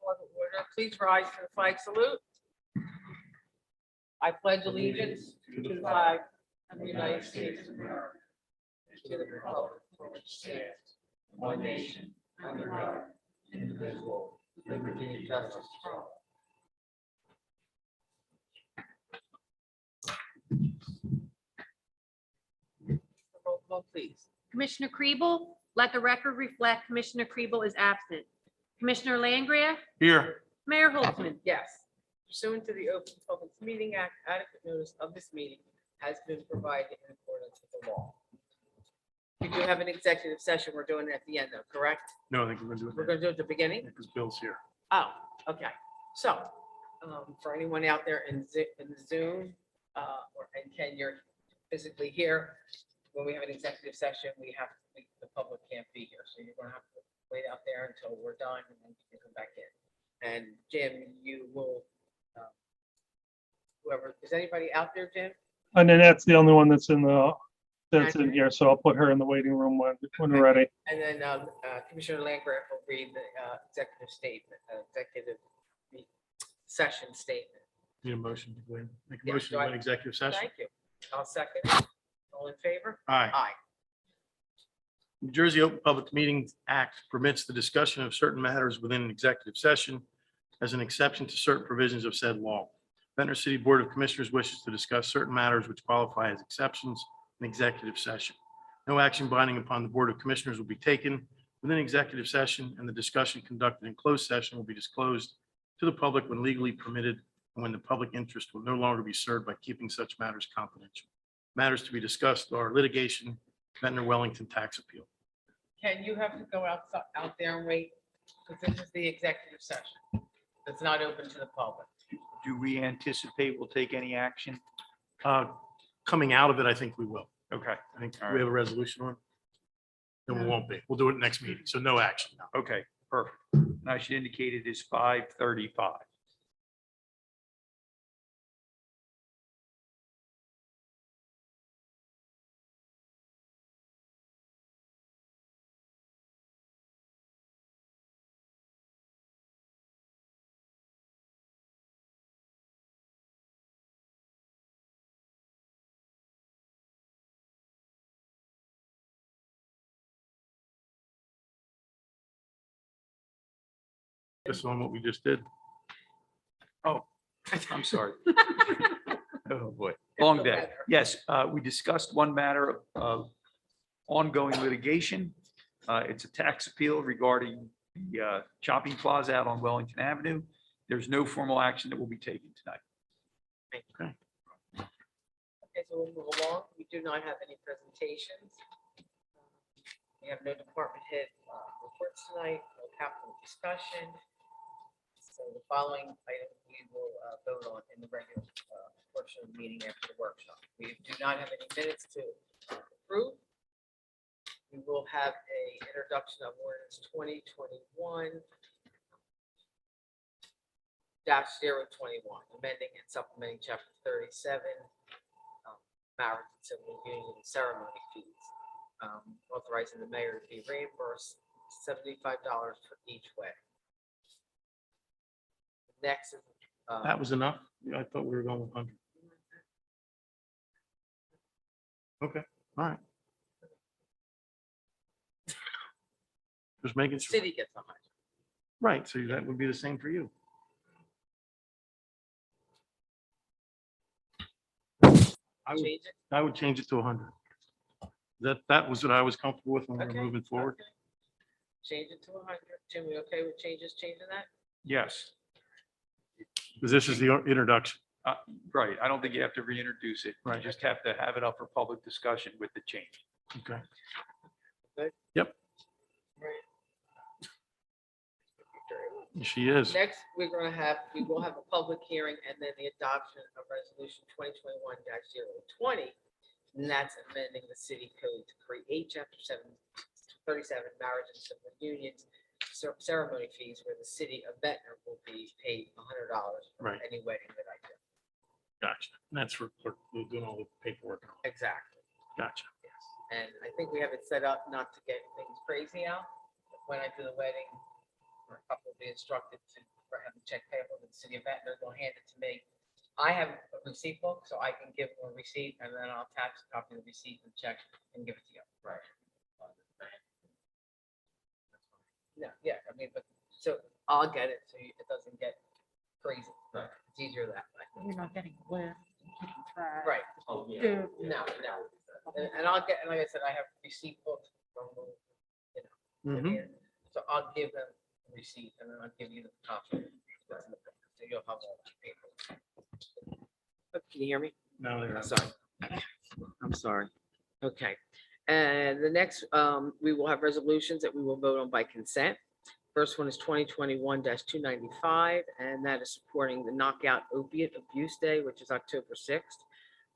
Point of order. Please rise for the flag salute. I pledge allegiance to the flag of the United States of America, and to the republic for which it stands, one nation, under God, indivisible, with liberty and justice for all. Roll call, please. Commissioner Kriebel, let the record reflect Commissioner Kriebel is absent. Commissioner Langgraf? Here. Mayor Holtzman? Yes. Pursuant to the Open Public Meeting Act, adequate notice of this meeting has been provided in accordance with the law. We do have an executive session. We're doing it at the end though, correct? No, I think we're gonna do it. We're going to do it at the beginning? Because Bill's here. Oh, okay. So, for anyone out there in the Zoom, and Ken, you're physically here, when we have an executive session, the public can't be here. So you're going to have to wait out there until we're done and then you can come back in. And Jim, you will, whoever, is anybody out there, Jim? And then that's the only one that's in here, so I'll put her in the waiting room when we're ready. And then Commissioner Landgraf will read the executive statement, executive session statement. Need a motion to go in. Make a Yeah, motion to do I- go in executive session. Thank you. I'll second. All in favor? Aye. Aye. New Jersey Open Public Meetings Act permits the discussion of certain matters within an executive session as an exception to certain provisions of said law. Ventnor City Board of Commissioners wishes to discuss certain matters which qualify as exceptions in executive session. No action binding upon the Board of Commissioners will be taken within executive session, and the discussion conducted in closed session will be disclosed to the public when legally permitted and when the public interest will no longer be served by keeping such matters confidential. Matters to be discussed are litigation, Ventnor Wellington tax appeal. Ken, you have to go out there and wait, because this is the executive session. It's not open to the public. Do we anticipate we'll take any action? Coming out of it, I think we will. Okay, I think All we right. have a resolution on it. No, we won't be. We'll do it next meeting. So no action now. okay, perfect. And I should indicate it is 5:35. Just on what we just did. I'm sorry. Oh, boy. Long day. Yes, we discussed one matter of ongoing litigation. It's a tax appeal regarding the shopping plaza out on Wellington Avenue. There's no formal action that will be taken tonight. Okay, so we'll move along. We do not have any presentations. We have no department head reports tonight, no capital discussion. So the following item we will vote on in the regular portion of the meeting after the workshop. We do not have any minutes to approve. We will have a introduction of ordinance 2021-021, amending and supplementing chapter 37, marriage and civil union ceremony fees, authorizing the mayor to be reimbursed $75 for each way. Next is That was enough? I thought we were going with 100. Okay, all right. Just making sure. city gets 100. Right, so that would be the same for you. Change it. I would change it to 100. That was what I was comfortable with when we Okay, were moving forward. okay. Change it to 100. Jim, we okay with changing that? Yes, Because this is the introduction. right. I don't think you have to reintroduce it. You Right. just have to have it up for public discussion with the change. Okay. Right. She is. Next, we will have a public hearing and then the adoption of resolution 2021-020. And that's amending the city code to create chapter 37, marriage and civil unions, ceremony fees where the city of Ventnor will be paid $100 for Right. any wedding that I do. Gotcha. And that's for we're doing all the paperwork. and all. Exactly. Gotcha. Yes. And I think we have it set up not to get things crazy out. When I do the wedding, or a couple will be instructed to for having check payable to the city of Ventnor. They'll hand it to me. I have a receipt book, so I can give them a receipt and then I'll attach a copy of the receipt and check and give it to you. Right. No, yeah, I mean, but, so I'll get it, so it doesn't get crazy. Right. It's easier that way. You're not getting a list and keeping track. Right. Oh, yeah. Dude. No. And I'll get, and like I said, I have receipt books from, Mhm. so I'll give them the receipt and then I'll give you the copy. So you'll have all that paper. Can you hear me? No, they're. I'm sorry. I'm sorry. Okay. And the next, we will have resolutions that we will vote on by consent. First one is 2021-295, and that is supporting the Knockout Opiate Abuse Day, which is October 6th.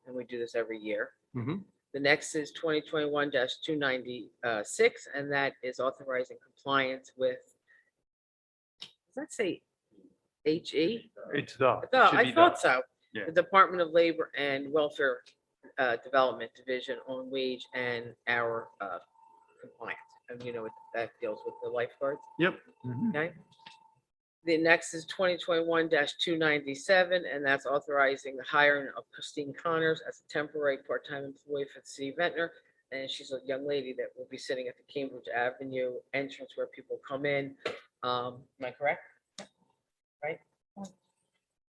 And we do this every year. Mhm. The next is 2021-296, and that is authorizing compliance with, does that say HE? It's the. No, should I be the. thought so. Yeah. The Department of Labor and Welfare Development Division on wage and hour compliance. And you know, that deals with the lifeguards, Yep. Mhm. okay? The next is 2021-297, and that's authorizing the hiring of Christine Connors as a temporary part-time employee for the city of Ventnor. And she's a young lady that will be sitting at the Cambridge Avenue entrance where people come in. Am I correct?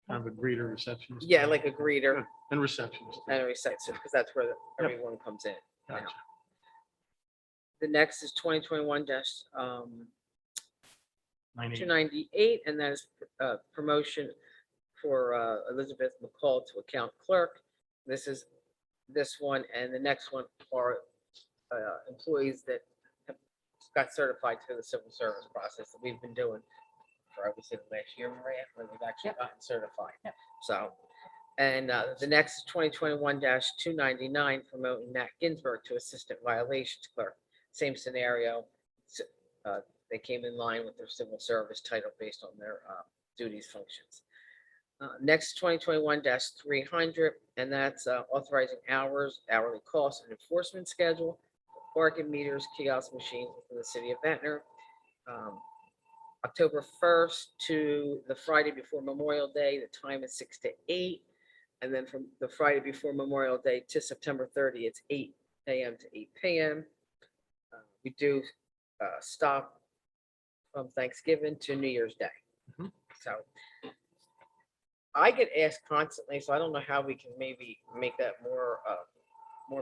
Kind of a greeter receptionist. Yeah, like a greeter And receptionist. and a receptionist, because that's where everyone comes in. Gotcha. The next is 2021 98. 298, and that is promotion for Elizabeth McCall to account clerk. This is this one, and the next one are employees that have got certified through the civil service process that we've been doing for, I would say, the last year, Maria, where they've actually Yep. gotten certified. Yep. So, and the next is 2021-299, promoting Nat Ginsburg to assistant violations clerk. Same scenario. They came in line with their civil service title based on their duties functions. Next, 2021-300, and that's authorizing hours, hourly costs, and enforcement schedule, parking meters, kiosk machines within the city of Ventnor. October 1st to the Friday before Memorial Day, the time is 6 to 8. And then from the Friday before Memorial Day to September 30, it's 8 a.m. to 8 p.m. We do stop from Thanksgiving to New Year's Day. Mhm. So I get asked constantly, so I don't know how we can maybe make that more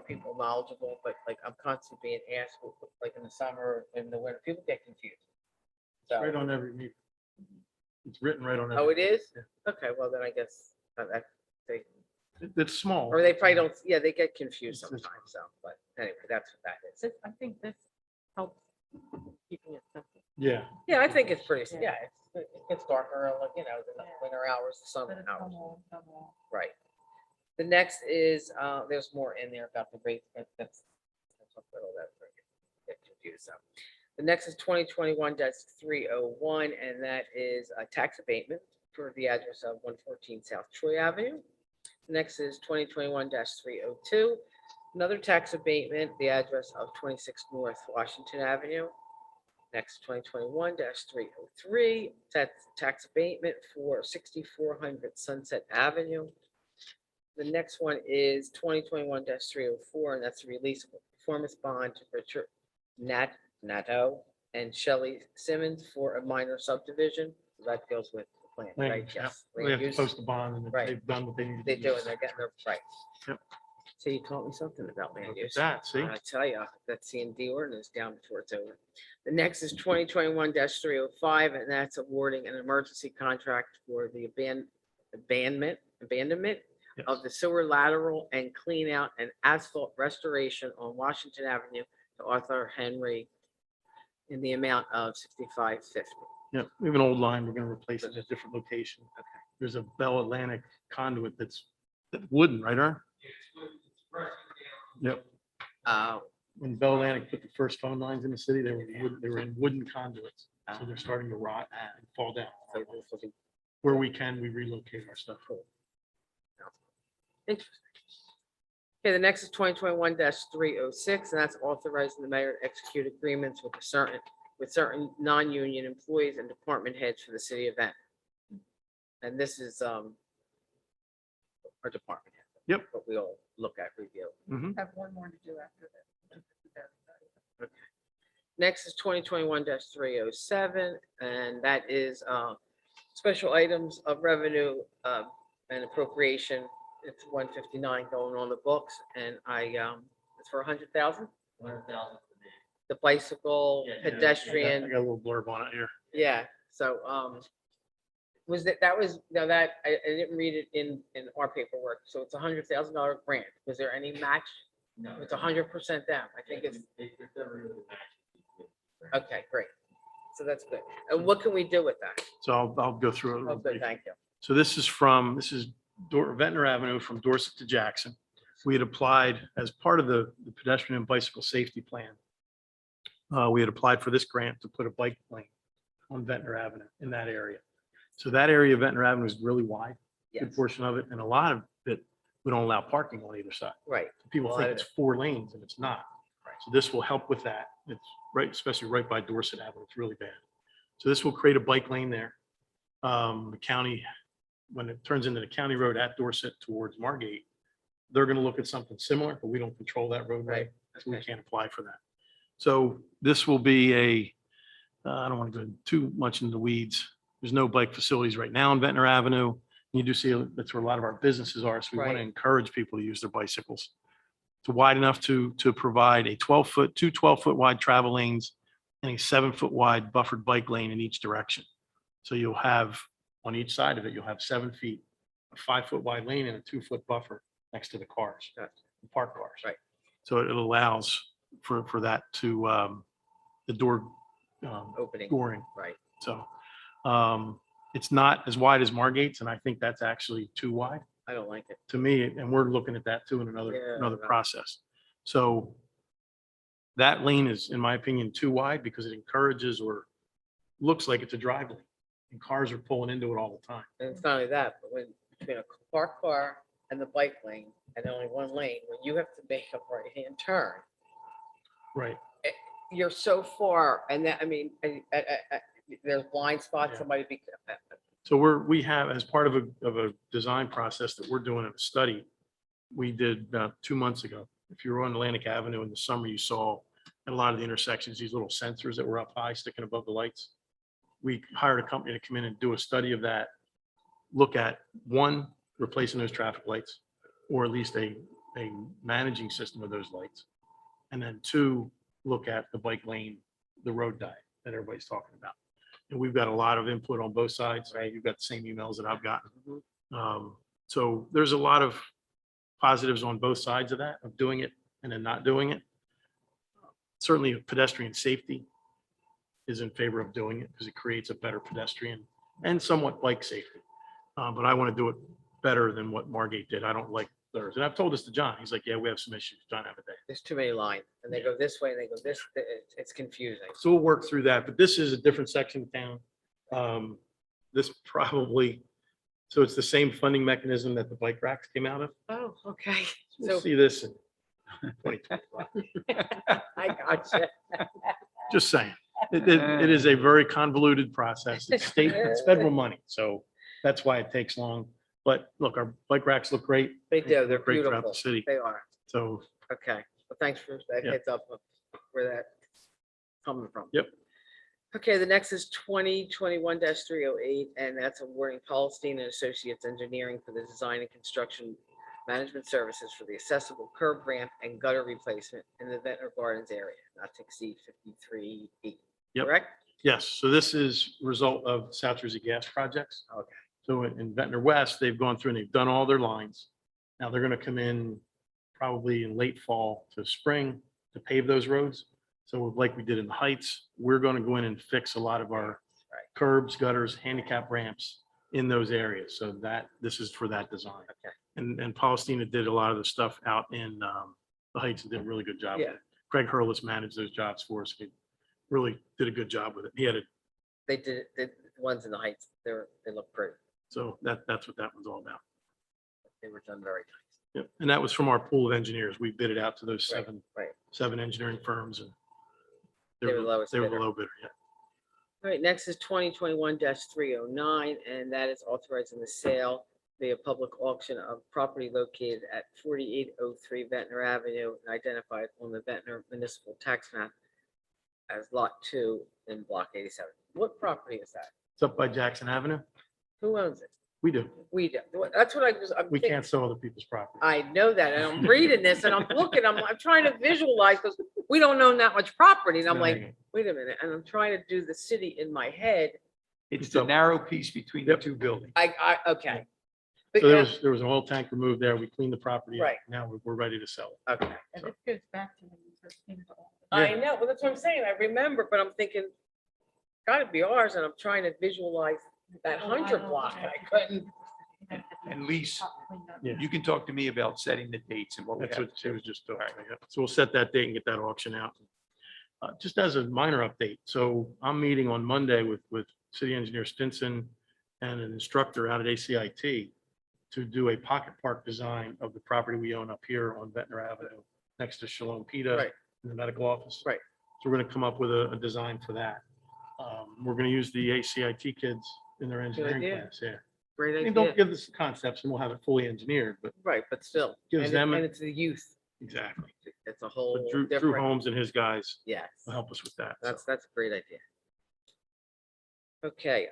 people knowledgeable, but like I'm constantly being asked, like in the summer, in the winter, people get confused. So, Right on every meeting. It's written right on. every oh, it is? Yeah. Okay, well, then I guess It's small. or they probably don't, yeah, they get confused It's- sometimes, so, but anyway, that's what that is. I think this helps keeping it simple. Yeah. Yeah, I think it's pretty, Yeah. yeah, it gets darker, like, you know, the winter hours, the But summer it's hours. double. Right. The next is, there's more in there about the rate, that's I'll put all that for you, get confused, so. The next is 2021-301, and that is a tax abatement for the address of 114 South Troy Avenue. The next is 2021-302, another tax abatement, the address of 26 North Washington Avenue. Next, 2021-303, that's tax abatement for 6400 Sunset Avenue. The next one is 2021-304, and that's the release of a performance bond to Richard Nato and Shelley Simmons for a minor subdivision. That deals with the plan, right? Land, yeah. Yes. We land have to use. post a bond and Right. they've done what they need to They do. do, and they're getting their right. Yep. So you taught me something about land Look at use. that, see? I tell you, that C and D ordinance down before it's over. The next is 2021-305, and that's awarding an emergency contract for the abandonment of the sewer lateral and clean out and asphalt restoration on Washington Avenue to Arthur Henry in the amount of $65.50. Yeah, we have an old line. We're gonna replace it at a different location. Okay. There's a Bell Atlantic conduit that's wooden, right, Aaron? Yep. When Bell Atlantic put the first phone lines in the city, they were in wooden conduits. So they're starting to rot and fall down. So this will be Where we can, we relocate our stuff. interesting. Okay, the next is 2021-306, and that's authorizing the mayor to execute agreements with certain non-union employees and department heads for the city of Ventnor. And this is, our department. head. Yep. But we all look at, review. Mhm. Have one more to do after that. Okay. Next is 2021-307, and that is, special items of revenue, and appropriation. It's 159 going on the books, and it's for 100,000. 100,000. The bicycle, Yeah, yeah, I pedestrian, got a little blurb on it here. yeah, so, was that was, now that, I didn't read it in our paperwork, so it's $100,000 grant. Was there any match? No. It's 100% down. I think it's, okay, great. So that's good. And what can we do with that? So I'll go through it. Oh, real good, brief. thank you. So this is Ventnor Avenue from Dorset to Jackson. We had applied as part of the pedestrian and bicycle safety plan. We had applied for this grant to put a bike lane on Ventnor Avenue in that area. So that area of Ventnor Avenue is really wide, good Yes, portion of it, and a lot of it, we don't allow parking on either side. right, People Well, think I- it's 4 lanes and it's not. So this will help with that. It's right, especially right by Dorset Avenue. It's really bad. So this will create a bike lane there. The county, when it turns into the county road at Dorset towards Margate, they're going to look at something similar, but we don't control that roadway. right. So we Okay. can't apply for that. So this will be I don't want to go too much into the weeds. There's no bike facilities right now on Ventnor Avenue. You do see that's where a lot of our businesses are. So we want to Right. encourage people to use their bicycles. It's wide enough to provide a 12-foot, 12-foot wide travel lanes and a 7-foot wide buffered bike lane in each direction. So you'll have, on each side of it, you'll have 7 feet, a 5-foot wide lane and a 2-foot buffer next to the cars, Gotcha. the parked cars. Right. So it allows for that to, the door Opening, scoring. right. So it's not as wide as Margate's, and I think that's actually too wide I don't like it. to me, and we're looking at that too in Yeah, another right. process. So that lane is, in my opinion, too wide because it encourages or looks like it's a drive lane, and cars are pulling into it all the time. And it's not only that, but when, between a parked car and the bike lane, and only one lane, when you have to make a right-hand turn, Right. you're so far, and that, I mean, there's blind spots, Yeah. somebody be, So we have, as part of a design process that we're doing a study, we did about 2 months ago. If you were on Atlantic Avenue in the summer, you saw at a lot of the intersections, these little sensors that were up high sticking above the lights. We hired a company to come in and do a study of that, look at, one, replacing those traffic lights, or at least a managing system of those lights. And then 2, look at the bike lane, the road diet that everybody's talking about. And we've got a lot of input on both sides. Right? You've got the same emails that I've gotten. So there's a lot of positives on both sides of that, of doing it and then not doing it. Certainly pedestrian safety is in favor of doing it because it creates a better pedestrian and somewhat bike safety. But I want to do it better than what Margate did. I don't like theirs. And I've told this to John. He's like, yeah, we have some issues. John, have a day. there's too many lines, and they go this way, and they go this, it's confusing. So we'll work through that, but this is a different section of town. This probably, so it's the same funding mechanism that the bike racks came out of. Oh, okay. We'll So see this in 2025. I gotcha. Just saying. It is a very convoluted process. It's state, it's federal money, so that's why it takes long. But look, our bike racks look great. They do, they're Look great throughout beautiful. the city. They are. So Okay, well, thanks for that Yeah. heads up of where that's coming from. Yep. Okay, the next is 2021-308, and that's awarding Paulstein and Associates Engineering for the design and construction management services for the accessible curb ramp and gutter replacement in the Ventnor Gardens area, not to exceed 53 feet. Yep. Correct? yes, so this is a result of South Jersey gas projects. Okay. So in Ventnor West, they've gone through and they've done all their lines. Now they're going to come in probably in late fall to spring to pave those roads. So like we did in the Heights, we're going to go in and fix a lot of our curbs, gutters, handicap ramps in those areas. So this is for that design. Okay. And Paulstina did a lot of the stuff out in the Heights and did a really good job. with Yeah. it. Craig Hurlis managed those jobs for us. He really did a good job with it. He had it. They did, the ones in the Heights, they look pretty. So that's what that one's all about. They were done very nice. Yep. And that was from our pool of engineers. We bid it out to those Right, right. seven engineering firms and They were the lowest they were the bidder. low bidder. Yeah. All right, next is 2021-309, and that is authorizing the sale via public auction of property located at 4803 Ventnor Avenue and identified on the Ventnor Municipal Tax Map as Lot 2 in Block 87. What property is that? It's up by Jackson Avenue. Who owns it? We do. We do. That's what I'm We thinking. can't sell other people's property. I know that, and I'm reading this, and I'm looking, I'm trying to visualize, because we don't own that much property, and I'm like, wait a minute, and I'm trying to do the city in my head. It's the narrow piece between the two buildings. Okay. But, So there was an oil tank removed there. We cleaned the property. up. Right. Now we're ready to sell it. okay. And this goes back to when you first came to office. I know, well, that's what I'm saying, I remember, but I'm thinking, gotta be ours, and I'm trying to visualize that 100 block, and I couldn't. And lease, Yeah. you can talk to me about setting the dates and what we That's have. what she was just talking about. yeah. So we'll set that date and get that auction out. Just as a minor update, so I'm meeting on Monday with City Engineer Stinson and an instructor out at ACIT to do a pocket park design of the property we own up here on Ventnor Avenue, next to Shalom Pita Right. in the medical office. Right. So we're gonna come up with a design for that. We're gonna use the ACIT kids in their engineering idea. class, yeah. Great I mean, don't idea, give us the concepts and we'll have it fully engineered, but right, but still, Gives and them a- it's the youth, exactly. it's a whole But Drew different, Holmes and his guys yes, will help us with that. so. that's a great idea. Okay,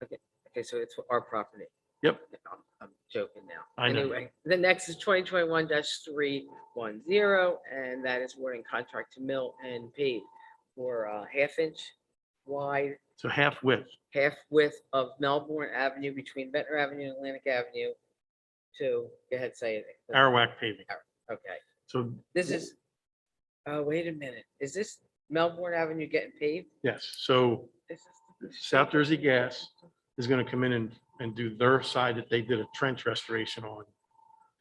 okay, so it's our property. Yep. I'm joking now. I know. Anyway, the next is 2021-310, and that is awarding contract to Mill and Pave for half-inch wide, So half width, half width of Melbourne Avenue between Ventnor Avenue and Atlantic Avenue to, go ahead, say it. Arawak paving. Okay, So this is, oh, wait a minute, is this Melbourne Avenue getting paved? yes, so This is the South Jersey Gas is going to come in and do their side that they did a trench restoration on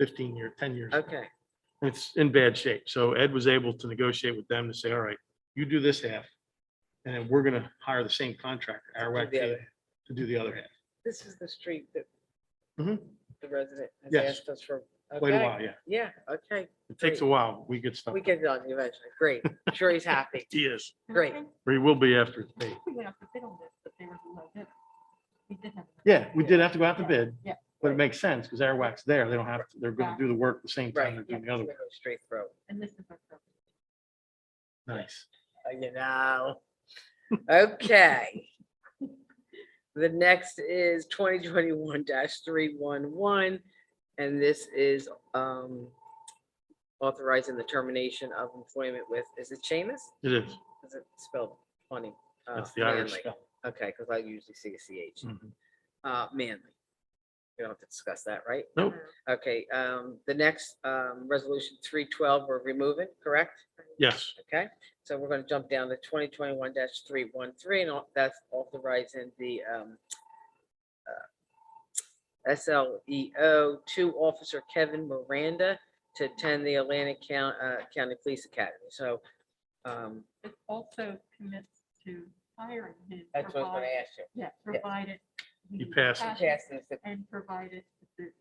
10 years. ago. Okay, And it's in bad shape. So Ed was able to negotiate with them to say, all right, you do this half. And then we're going to hire the same contractor, Arawak the other Paving, to do the other half. this is the street that Mhm. the resident has Yes. asked us for. Quite a Okay. while, yeah. Yeah, okay, It takes a while. We get stuff. we get it done eventually, great, I'm sure he's happy, He is, great. or he will be after it's paid. We went out to bid on this, but they were low bid. We did have. Yeah, we did have to go out to bid. Yeah. But it makes sense because Arawak's there. They don't have, to. They're going to do the work the same Right. time they're doing the other We're work. going Straight through, And this is our property. Nice. you know, okay. The next is 2021-311, and this is authorizing the termination of employment with, is it Seamus? It is. Is it spelled funny? That's the Irish Manley. spelling. Okay, because I usually see a CH. Mhm. Manley. We don't have to discuss that, right? Nope. Okay, the next resolution 312, we're removing, correct? Yes. Okay, so we're going to jump down to 2021-313, and that's authorizing the SLEO to Officer Kevin Miranda to attend the Atlantic County Police Academy. So It also commits to hiring him. that's what I was going to provided- ask you. Yeah, provided. He passed it. Yes, and it's- And provided that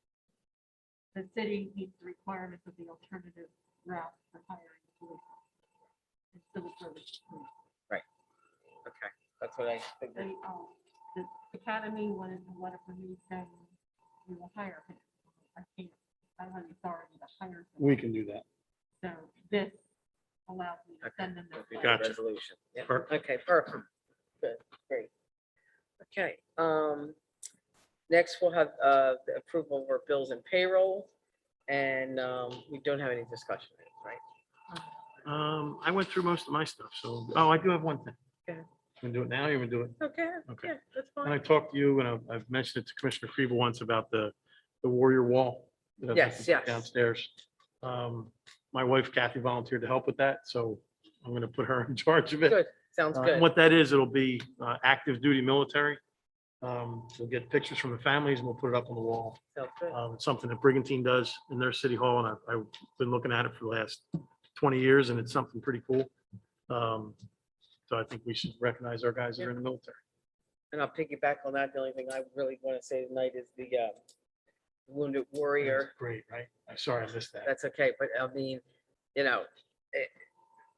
the city meets the requirements of the alternative route for hiring police. and civil service police. Okay, that's what I figured. They, the academy wanted from me saying, we will hire him. I can't, I don't have the authority to hire him. We can do that. So this allows me to send them. Okay, this Gotcha. letter. Resolution. Yeah, Perfect. okay, perfect. Good, great. Okay, next we'll have the approval of our bills and payroll. And we don't have any discussion, right? I went through most of my stuff, so, oh, I do have one thing. Go ahead. You gonna do it now? You gonna do it? Okay, Okay. yeah, that's And I fine. talked to you, and I've mentioned it to Commissioner Kriebel once about the Warrior Wall. that I'd like Yes, to put yes. Downstairs. My wife Kathy volunteered to help with that, so I'm gonna put her in charge of it. Good, sounds And good. what that is, it'll be active duty military. We'll get pictures from the families and we'll put it up on the wall. Sounds good. It's something that Brigantine does in their city hall, and I've been looking at it for the last 20 years, and it's something pretty cool. So I think we should recognize our guys that are in the military. And I'll piggyback on that. The only thing I really want to say tonight is the wounded warrior. That's great, right? I'm sorry I missed that. That's okay, but I mean, you know,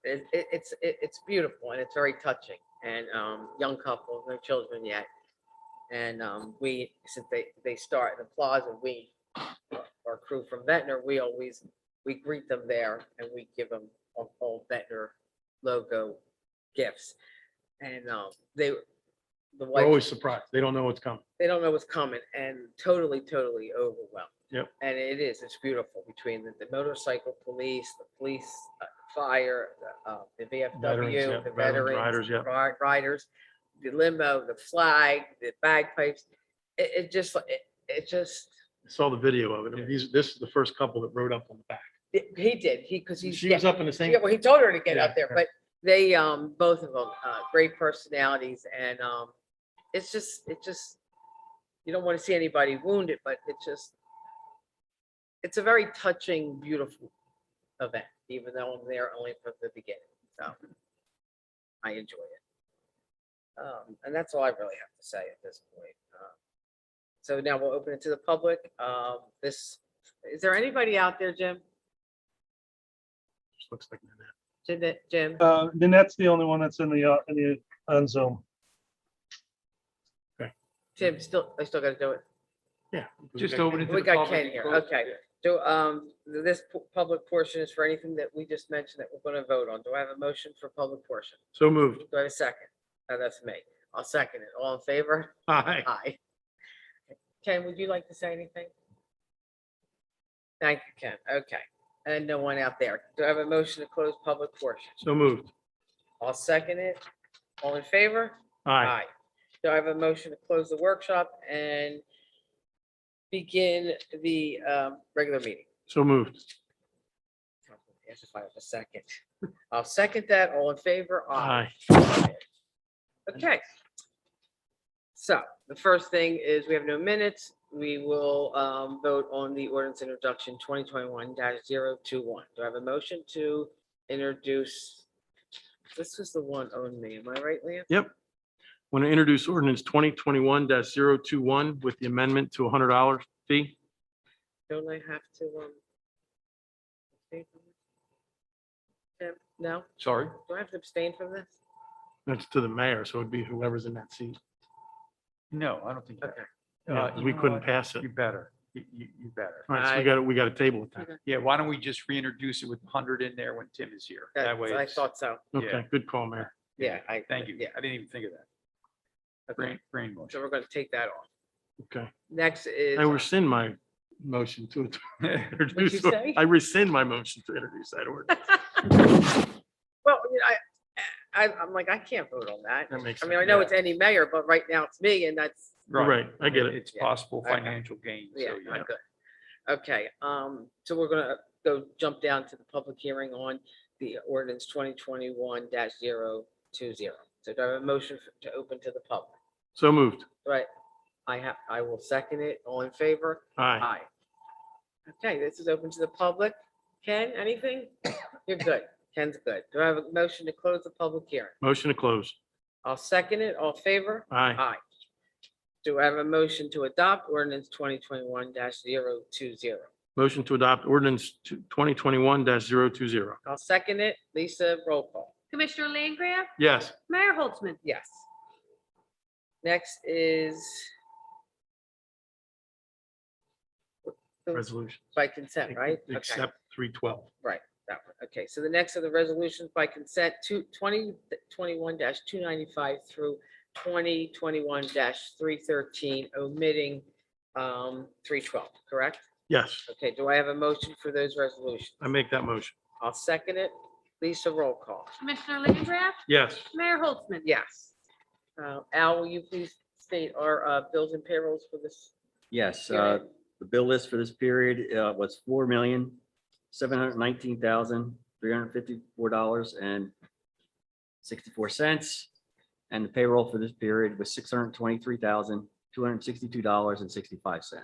it's beautiful and it's very touching. and young couple, no children yet. And since they start in the plaza, our crew from Ventnor, we greet them there and we give them all Ventnor logo gifts. And the They're wife, always surprised. They don't know what's coming. they don't know what's coming and totally overwhelmed. Yep. And it's beautiful between the motorcycle police, the police, fire, the VFW, Veterans, yeah, the veterans, veterans, riders, yeah. riders, the limo, the flag, the bagpipes. It just, I saw the video of it. I mean, this is the first couple that rode up on the back. he did, because She was up in the same. yeah, well, he told her to get Yeah, up there, yeah. but they, both of them, great personalities, and it's just, you don't want to see anybody wounded, but it's a very touching, beautiful event, even though I'm there only from the beginning, so I enjoy it. And that's all I really have to say at this point. So now we'll open it to the public. Is there anybody out there, Jim? Just looks like that. Jim? Nanette's the only one that's in the on Zoom. Jim, I still gotta do it. Yeah. Just open it to We the got public. Ken here, okay. So, this public portion is for anything that we just mentioned that we're gonna vote on. Do I have a motion for public portion? So moved. Do I have a second? That's me. I'll second it. All in favor? Aye. Aye. Ken, would you like to say anything? Thank you, Ken. Okay. And no one out there. Do I have a motion to close public portion? So moved. I'll second it. All in favor? Aye. Do I have a motion to close the workshop and begin the regular meeting? So moved. Yes, if I have a second. I'll second that. All in favor? Aye. Okay. So the first thing is we have no minutes. We will vote on the ordinance introduction 2021-021. Do I have a motion to introduce? This was the one on me. Am I right, Lance? Yep. Want to introduce ordinance 2021-021 with the amendment to $100 fee. Don't I have to? Abstain from this? Tim? No? Sorry. Do I have to abstain from this? That's to the mayor, so it'd be whoever's in that seat. No, I don't think. Okay. Yeah, 'cause you we know couldn't what? pass it. You better. You better. All right, so we got to table it then. Yeah, why don't we just reintroduce it with 100 in there when Tim is here? That way. I it's- thought so. Okay, good call, Mayor. Yeah, Thank you. Yeah. I didn't even think of that. Okay. Brain So motion. we're gonna take that off. Okay. Next is. I rescind my motion to introduce. say? I rescind my motion to introduce that ordinance. Well, you know, I'm like, I can't vote on that. That makes I sense. mean, I know it's any mayor, but right now it's me and that's, Right, I get it. It's Yeah. possible Okay. financial gain. yeah, So, not good. Okay, so we're gonna jump down to the public hearing on the ordinance 2021-020. So do I have a motion to open to the public? So moved. Right, I will second it. All in favor? Aye. Okay, this is open to the public. Ken, anything? You're good. Ken's good. Do I have a motion to close the public hearing? Motion to close. I'll second it. All in favor? Aye. Aye. Do I have a motion to adopt ordinance 2021-020? Motion to adopt ordinance 2021-020. I'll second it. Lisa, roll call. Commissioner Langgraf? Yes. Mayor Holtzman? Yes. Next is Resolution. by consent, right? Okay. Except 312. Right, that one. Okay, so the next are the resolutions by consent, 2021-295 through 2021-313, omitting 312, correct? Yes, Okay, do I have a motion for those resolutions? I make that motion. I'll second it. Lisa, roll call. Commissioner Langgraf? Yes. Mayor Holtzman? Yes. Al, will you please state our bills and payrolls for this? Yes, period? the bill list for this period was $4,719,354.64. And the payroll for this period was $623,262.65.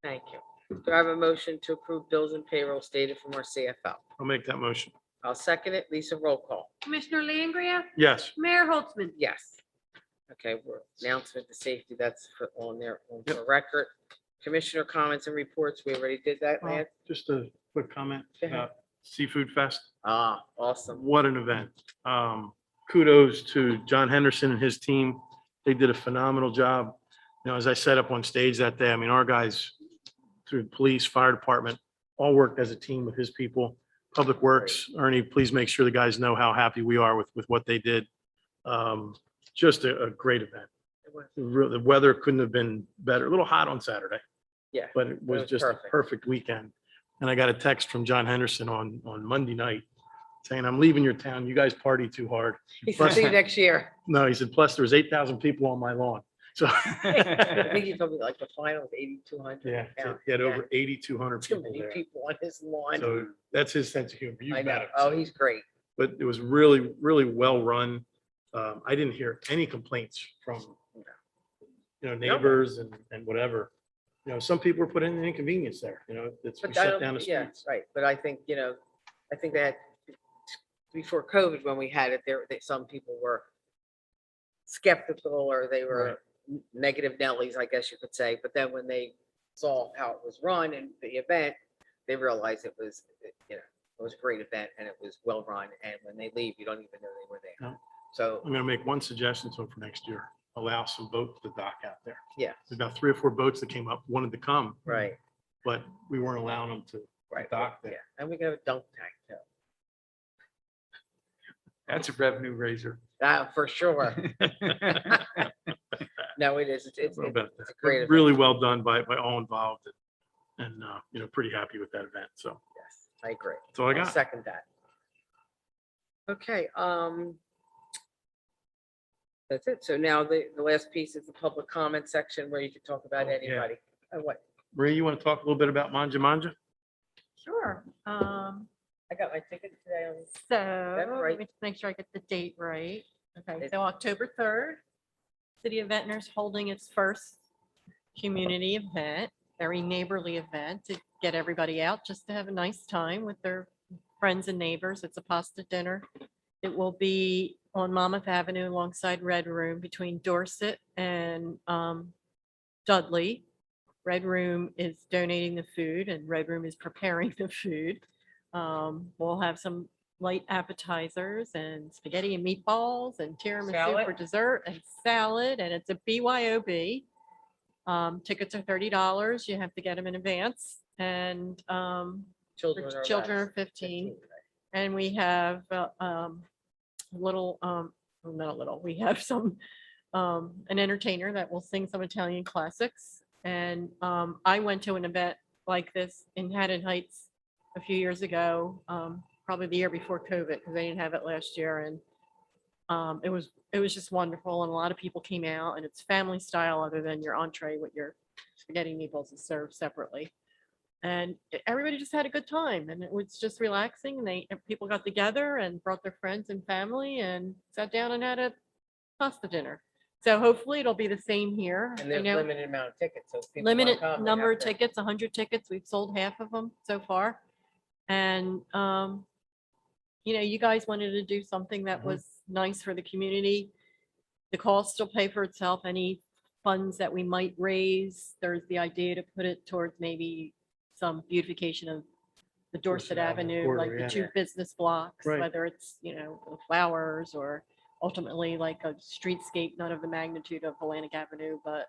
Thank you. Do I have a motion to approve bills and payroll stated from our CFO? I'll make that motion. I'll second it. Lisa, roll call. Commissioner Langgraf? Yes. Mayor Holtzman? Yes. Okay, we're announcement to safety, that's on there for record. Commissioner comments and reports, we already did that, Lance? Just a quick comment Go ahead. about Seafood Fest. Ah, awesome. What an event. kudos to John Henderson and his team. They did a phenomenal job. You know, as I set up on stage that day, I mean, our guys through police, fire department, all worked as a team with his people. Public Works, Ernie, please make sure the guys know how happy we are with what they did. Just a great event. It was- The weather couldn't have been better. A little hot on Saturday, Yeah. but it was was just a perfect. perfect weekend. And I got a text from John Henderson on Monday night saying, I'm leaving your town. You guys party too hard. He said, see you next year. No, he said, plus there was 8,000 people on my lawn. So I think he told me like the final was 8,200. yeah, he had over 8,200 Too people many there. people on his lawn. So that's his sense of humor. I You've met know. him. Oh, so- he's great. But it was really, really well run. I didn't hear any complaints from, neighbors and whatever. You know, some people were put in an inconvenience there, it's we But I shut don't, down the yeah, streets. right. But I think, I think that before COVID, when we had it there, that some people were skeptical or they were negative Nellies, I guess you could say. But then when they saw how it was run and the event, they realized it was, it was a great event and it was well run. And when they leave, you don't even know they were there. No. So, I'm gonna make one suggestion to them for next year. Allow some boats to dock out there. yeah, There's about 3 or 4 boats that came up, wanted to come, right, but we weren't allowing them to right. dock Yeah, there. and we got a dunk tank too. That's a revenue raiser. For sure. No, it is. It's I don't know about it's a that. great But event. really well done by all involved and pretty happy with that event. So Yes, I agree. that's all I I'll got. second that. Okay, that's it. So now the last piece is the public comment section where you can talk about Oh, yeah. anybody. Oh, what? Maria, you want to talk a little bit about Manja Manja? Sure. I got my ticket today on. So right? let me just make sure I get the date right. Okay, It's- so October 3rd, City of Ventnor's holding its first community event, very neighborly event to get everybody out just to have a nice time with their friends and neighbors. It's a pasta dinner. It will be on Monmouth Avenue alongside Red Room between Dorset and Dudley. Red Room is donating the food and Red Room is preparing the food. We'll have some light appetizers and spaghetti and meatballs and tiramisu Salad? for dessert and salad, and it's a BYOB. Tickets are $30. You have to get them in advance, and Children are children less. are 15. And we have little, well, not a little, we have some, an entertainer that will sing some Italian classics. And I went to an event like this in Haddon Heights a few years ago, probably the year before COVID, because they didn't have it last year. And it was just wonderful. And a lot of people came out, and it's family style other than your entree with your spaghetti and meatballs is served separately. And everybody just had a good time, and it was just relaxing. And people got together and brought their friends and family and sat down and had a pasta dinner. So hopefully it'll be the same here. And I there's know limited amount of tickets, so if people wanna limited come, they number have of to- tickets, 100 tickets. We've sold half of them so far. And, you guys wanted to do something that Mhm. was nice for the community. The cost will pay for itself. Any funds that we might raise, there's the idea to put it towards maybe some beautification of the Dorset Dorset Avenue Avenue, corridor, like the yeah. 2 business blocks, Right. whether it's, the flowers or ultimately like a streetscape, not of the magnitude of Atlantic Avenue, but,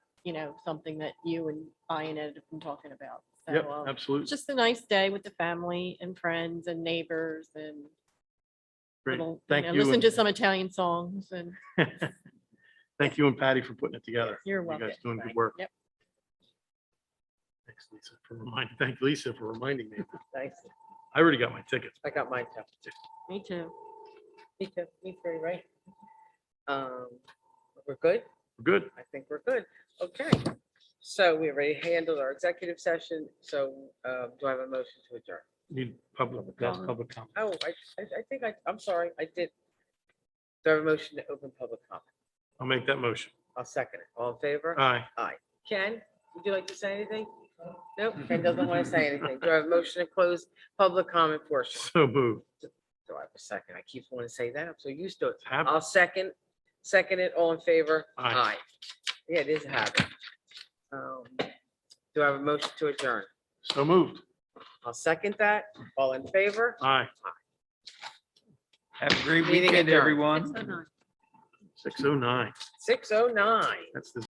something that you and I and Ed have been talking about. So, Yep, it's absolutely. just a nice day with the family and friends and neighbors and Great. little, Thank you. listen and- to some Italian songs and Thank you and Patty for putting it together. you're You welcome. guys doing good work. Yep. Thanks, Lisa, for reminding, thank Lisa for reminding me. Nice. I already got my tickets. I got mine too. Me too. Me too. Me too, right? We're good? Good. I think we're good. Okay. So we already handled our executive session. So do I have a motion to adjourn? Need public, that's public comment. Oh, I think I'm sorry, I did. Do I have a motion to open public comment? I'll make that motion. I'll second it. All in favor? Aye. Ken, would you like to say anything? Nope, Ken doesn't want to say anything. Do I have a motion to close public comment portion? So moved. Do I have a second? I keep wanting to say that. I'm so used to it. Habit. I'll second it. All in favor? Aye. Yeah, it is a habit. Do I have a motion to adjourn? So moved. I'll second that. All in favor? Aye. Have a great Meeting weekend, adjourned. everyone. 6:09. 6:09. 6:09. That's the